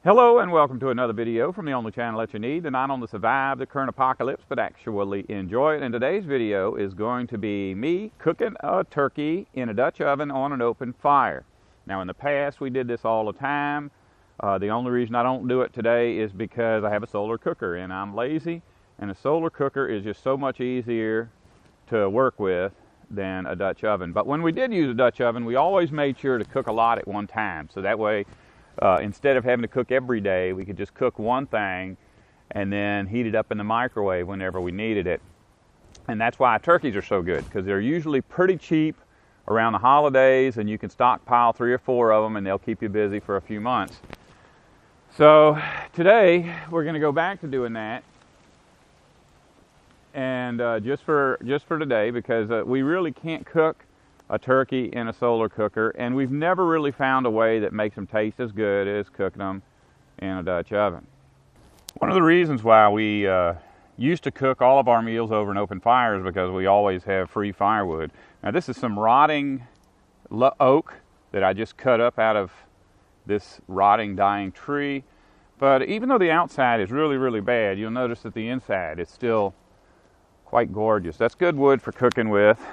Hello and welcome to another video from the only channel that you need to not only survive the current apocalypse but actually enjoy it. And today's video is going to be me cooking a turkey in a Dutch oven on an open fire. Now in the past we did this all the time. The only reason I don't do it today is because I have a solar cooker and I'm lazy, and a solar cooker is just so much easier to work with than a Dutch oven. But when we did use a Dutch oven, we always made sure to cook a lot at one time, so that way instead of having to cook every day, we could just cook one thing and then heat it up in the microwave whenever we needed it. And that's why turkeys are so good, because they're usually pretty cheap around the holidays, and you can stockpile 3 or 4 of them and they'll keep you busy for a few months. So today we're going to go back to doing that, and just for today, because we really can't cook a turkey in a solar cooker, and we've never really found a way that makes them taste as good as cooking them in a Dutch oven. One of the reasons why we used to cook all of our meals over an open fire is because we always have free firewood. Now this is some rotting oak that I just cut up out of this rotting, dying tree. But even though the outside is really, really bad, you'll notice that the inside is still quite gorgeous. That's good wood for cooking with.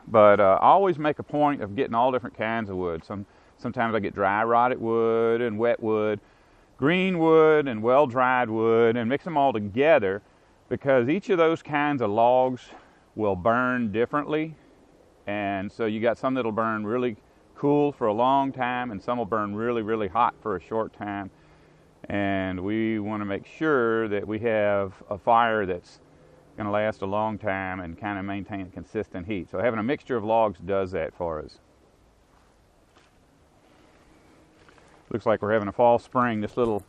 But I always make a point of getting all different kinds of wood. Sometimes I get dry rotted wood and wet wood, green wood and well-dried wood, and mix them all together, because each of those kinds of logs will burn differently. And so you got some that'll burn really cool for a long time, and some will burn really, really hot for a short time. And we want to make sure that we have a fire that's going to last a long time and kind of maintain a consistent heat. So having a mixture of logs does that for us. Looks like we're having a fall spring. This little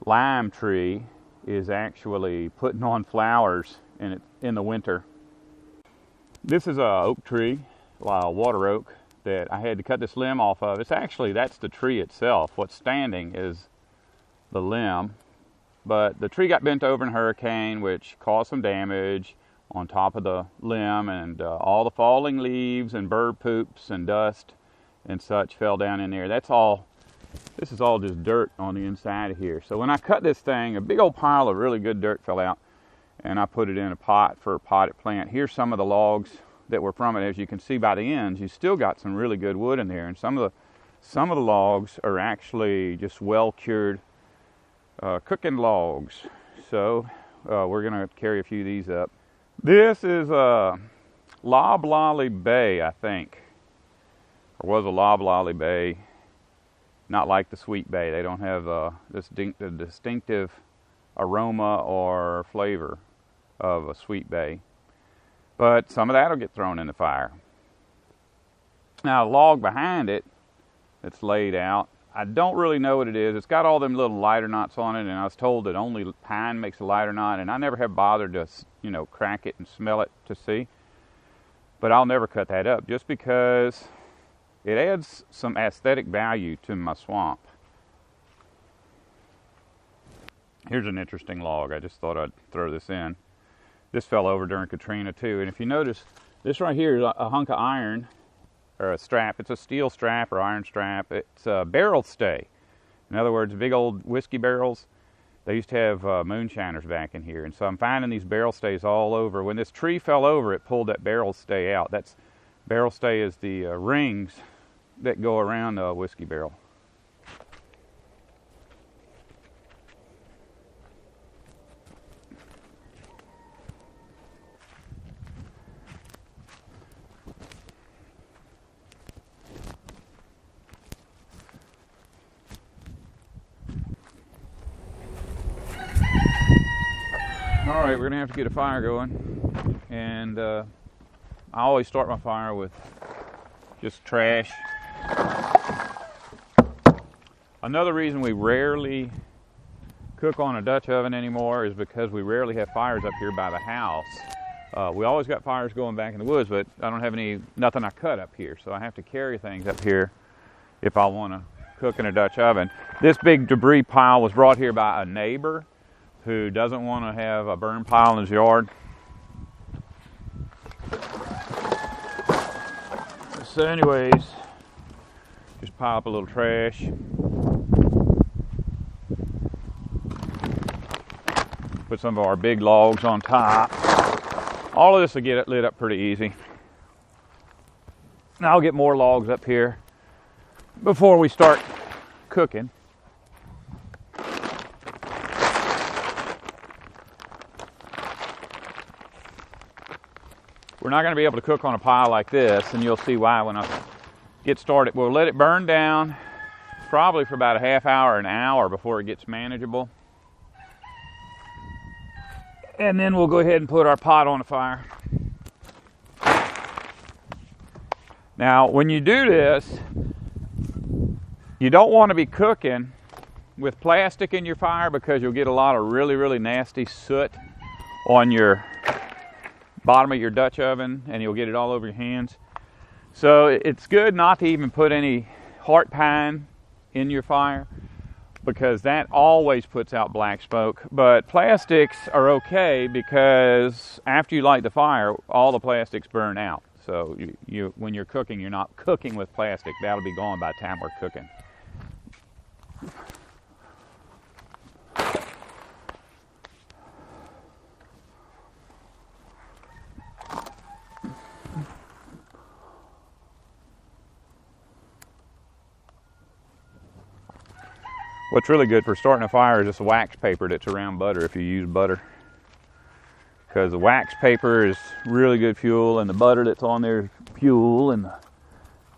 lime tree is actually putting on flowers in the winter. This is a oak tree, a water oak, that I had to cut this limb off of. That's the tree itself. What's standing is the limb. But the tree got bent over in a hurricane, which caused some damage on top of the limb, and all the falling leaves and bird poops and dust and such fell down in there. This is all just dirt on the inside of here. So when I cut this thing, a big old pile of really good dirt fell out, and I put it in a pot for a potted plant. Here's some of the logs that were from it. As you can see by the ends, you still got some really good wood in there, and some of the logs are actually just well cured cooking logs. So we're going to carry a few of these up. This is Loblolly Bay, I think. Or was a Loblolly Bay. Not like the Sweet Bay. They don't have the distinctive aroma or flavor of a Sweet Bay. But some of that will get thrown in the fire. Now the log behind it that's laid out, I don't really know what it is. It's got all them little lighter knots on it, and I was told that only pine makes a lighter knot, and I never have bothered to, crack it and smell it to see. But I'll never cut that up, just because it adds some aesthetic value to my swamp. Here's an interesting log. I just thought I'd throw this in. This fell over during Katrina too, and if you notice, this right here is a hunk of iron, or a strap. It's a steel strap or iron strap. It's a barrel stay. In other words, big old whiskey barrels. They used to have moonshiners back in here, and so I'm finding these barrel stays all over. When this tree fell over, it pulled that barrel stay out. Barrel stay is the rings that go around a whiskey barrel. All right, we're gonna have to get a fire going, and I always start my fire with just trash. Another reason we rarely cook on a Dutch oven anymore is because we rarely have fires up here by the house. We always got fires going back in the woods, but I don't have nothing I cut up here, so I have to carry things up here if I want to cook in a Dutch oven. This big debris pile was brought here by a neighbor who doesn't want to have a burn pile in his yard. So anyways, just pile up a little trash. Put some of our big logs on top. All of this will get it lit up pretty easy. Now I'll get more logs up here before we start cooking. We're not going to be able to cook on a pile like this, and you'll see why when I get started. We'll let it burn down probably for about a half hour, an hour before it gets manageable. And then we'll go ahead and put our pot on the fire. Now, when you do this, you don't want to be cooking with plastic in your fire because you'll get a lot of really, really nasty soot on your bottom of your Dutch oven, and you'll get it all over your hands. So it's good not to even put any heart pine in your fire because that always puts out black smoke. But plastics are okay because after you light the fire, all the plastics burn out. So when you're cooking, you're not cooking with plastic. That'll be gone by the time we're cooking. What's really good for starting a fire is this wax paper that's around butter if you use butter. Because the wax paper is really good fuel, and the butter that's on there is fuel, and the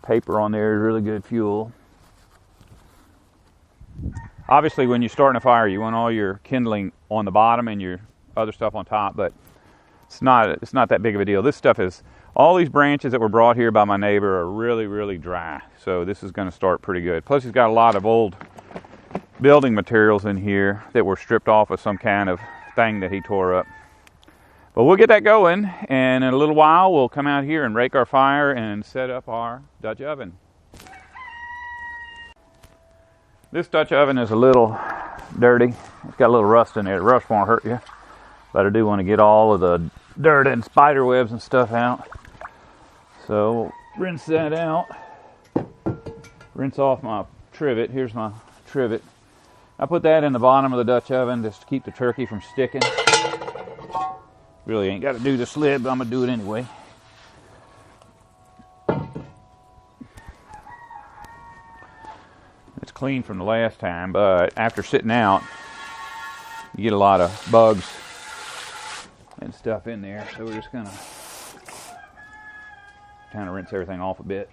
paper on there is really good fuel. Obviously, when you're starting a fire, you want all your kindling on the bottom and your other stuff on top, but it's not that big of a deal. This stuff is, all these branches that were brought here by my neighbor are really, really dry. So this is going to start pretty good. Plus, he's got a lot of old building materials in here that were stripped off of some kind of thing that he tore up. But we'll get that going, and in a little while we'll come out here and rake our fire and set up our Dutch oven. This Dutch oven is a little dirty. It's got a little rust in there. The rust won't hurt you, but I do want to get all of the dirt and spider webs and stuff out. So rinse that out. Rinse off my trivet. Here's my trivet. I put that in the bottom of the Dutch oven just to keep the turkey from sticking. Really ain't got to do this lid, but I'm going to do it anyway. It's clean from the last time, but after sitting out, you get a lot of bugs and stuff in there. So we're just going to kind of rinse everything off a bit.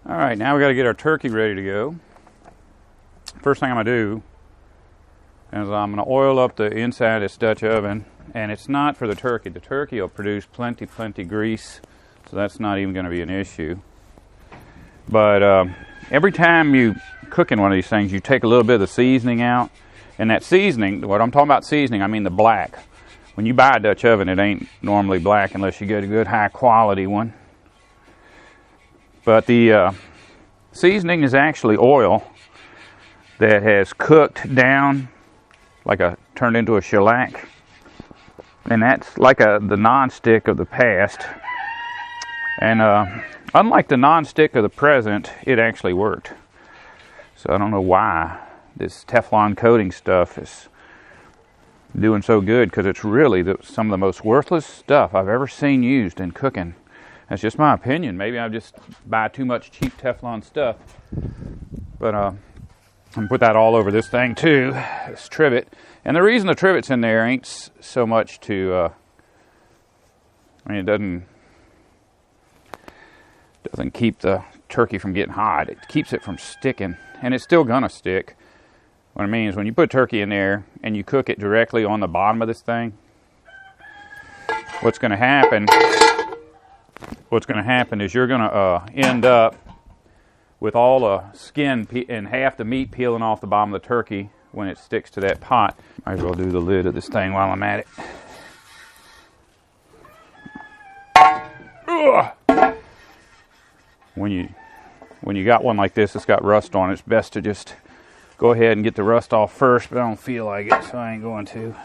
All right, now we got to get our turkey ready to go. First thing I'm going to do is I'm going to oil up the inside of this Dutch oven, and it's not for the turkey. The turkey will produce plenty grease, so that's not even going to be an issue. But every time you cook in one of these things, you take a little bit of the seasoning out, and that seasoning, what I'm talking about seasoning, I mean the black. When you buy a Dutch oven, it ain't normally black unless you get a good high quality one. But the seasoning is actually oil that has cooked down, turned into a shellac, and that's like the non-stick of the past. And unlike the non-stick of the present, it actually worked. So I don't know why this Teflon coating stuff is doing so good, because it's really some of the most worthless stuff I've ever seen used in cooking. That's just my opinion. Maybe I just buy too much cheap Teflon stuff. But I'm going to put that all over this thing too, this trivet. And the reason the trivet's in there ain't so much to, it doesn't keep the turkey from getting hot. It keeps it from sticking, and it's still going to stick. What I mean is when you put turkey in there and you cook it directly on the bottom of this thing, what's going to happen is you're going to end up with all the skin and half the meat peeling off the bottom of the turkey when it sticks to that pot. Might as well do the lid of this thing while I'm at it. Ugh. When you got one like this that's got rust on it, it's best to just go ahead and get the rust off first, but I don't feel like it, so I ain't going to.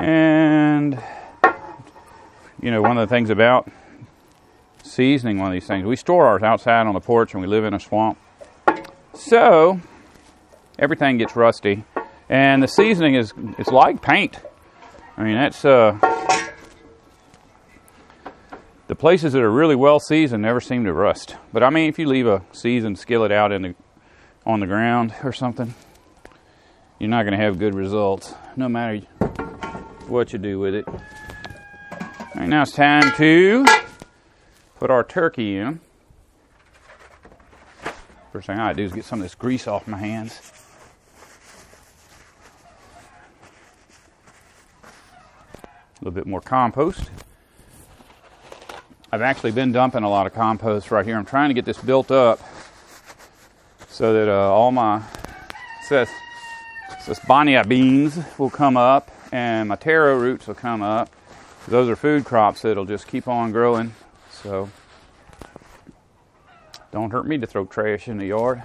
And one of the things about seasoning one of these things. We store ours outside on the porch and we live in a swamp. So everything gets rusty. And the seasoning it's like paint. I mean, that's the places that are really well seasoned never seem to rust. But I mean, if you leave a seasoned skillet out on the ground or something, you're not going to have good results, no matter what you do with it. All right, now it's time to put our turkey in. First thing I gotta do is get some of this grease off my hands. A little bit more compost. I've actually been dumping a lot of compost right here. I'm trying to get this built up so that all my bania beans will come up and my taro roots will come up. Those are food crops that'll just keep on growing. So don't hurt me to throw trash in the yard.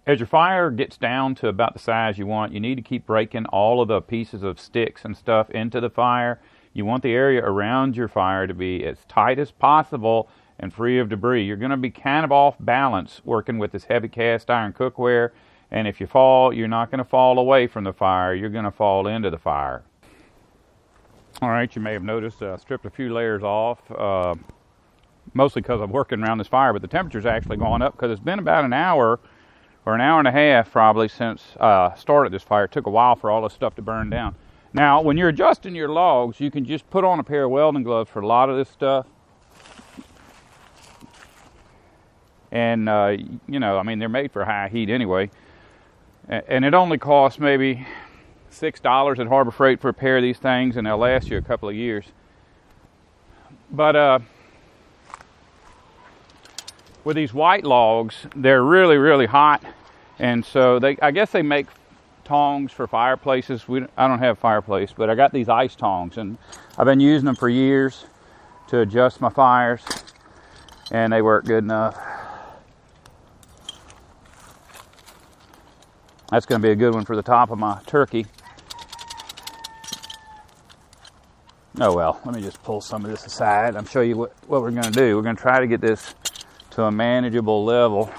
As your fire gets down to about the size you want, you need to keep breaking all of the pieces of sticks and stuff into the fire. You want the area around your fire to be as tight as possible and free of debris. You're going to be kind of off balance working with this heavy cast iron cookware, and if you fall, you're not going to fall away from the fire. You're going to fall into the fire. All right, you may have noticed I stripped a few layers off, mostly because I'm working around this fire, but the temperature's actually gone up because it's been about an hour or an hour and a half probably since I started this fire. It took a while for all this stuff to burn down. Now, when you're adjusting your logs, you can just put on a pair of welding gloves for a lot of this stuff. And, you know, I mean, they're made for high heat anyway. And it only costs maybe $6 at Harbor Freight for a pair of these things, and they'll last you a couple of years. But with these white logs, they're really, really hot. And so I guess they make tongs for fireplaces. I don't have a fireplace, but I got these ice tongs, and I've been using them for years to adjust my fires, and they work good enough. That's going to be a good one for the top of my turkey. Oh well, let me just pull some of this aside. I'll show you what we're going to do. We're going to try to get this to a manageable level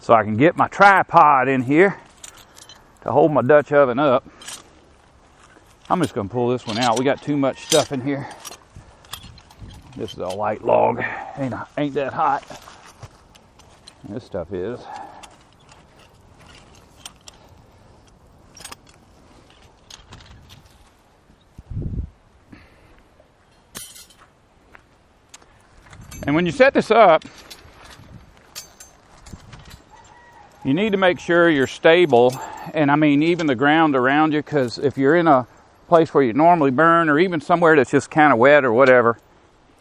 so I can get my tripod in here to hold my Dutch oven up. I'm just going to pull this one out. We got too much stuff in here. This is a light log. Ain't that hot. This stuff is. And when you set this up, you need to make sure you're stable, and I mean even the ground around you, because if you're in a place where you normally burn, or even somewhere that's just kind of wet or whatever,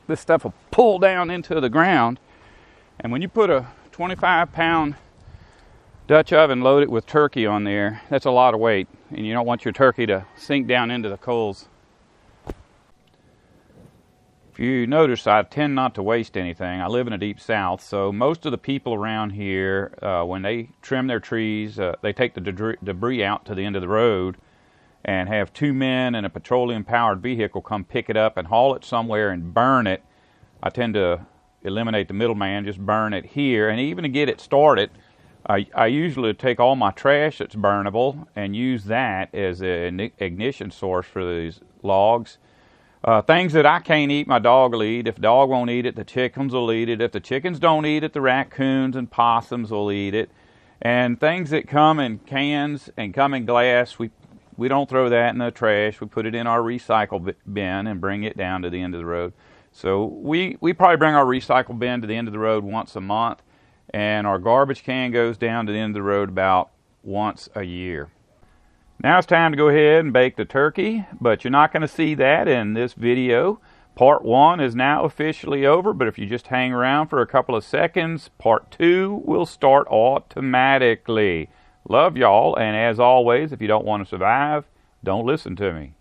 this stuff will pull down into the ground. And when you put a 25-pound Dutch oven loaded with turkey on there, that's a lot of weight, and you don't want your turkey to sink down into the coals. If you notice, I tend not to waste anything. I live in the deep south, so most of the people around here, when they trim their trees, they take the debris out to the end of the road and have 2 men and a petroleum-powered vehicle come pick it up and haul it somewhere and burn it. I tend to eliminate the middleman, just burn it here. And even to get it started, I usually take all my trash that's burnable and use that as an ignition source for these logs. Things that I can't eat, my dog will eat. If the dog won't eat it, the chickens will eat it. If the chickens don't eat it, the raccoons and possums will eat it. And things that come in cans and come in glass, we don't throw that in the trash. We put it in our recycle bin and bring it down to the end of the road. So we probably bring our recycle bin to the end of the road once a month, and our garbage can goes down to the end of the road about once a year. Now it's time to go ahead and bake the turkey, but you're not going to see that in this video. Part 1 is now officially over, but if you just hang around for a couple of seconds, Part 2 will start automatically. Love y'all, and as always, if you don't want to survive, don't listen to me.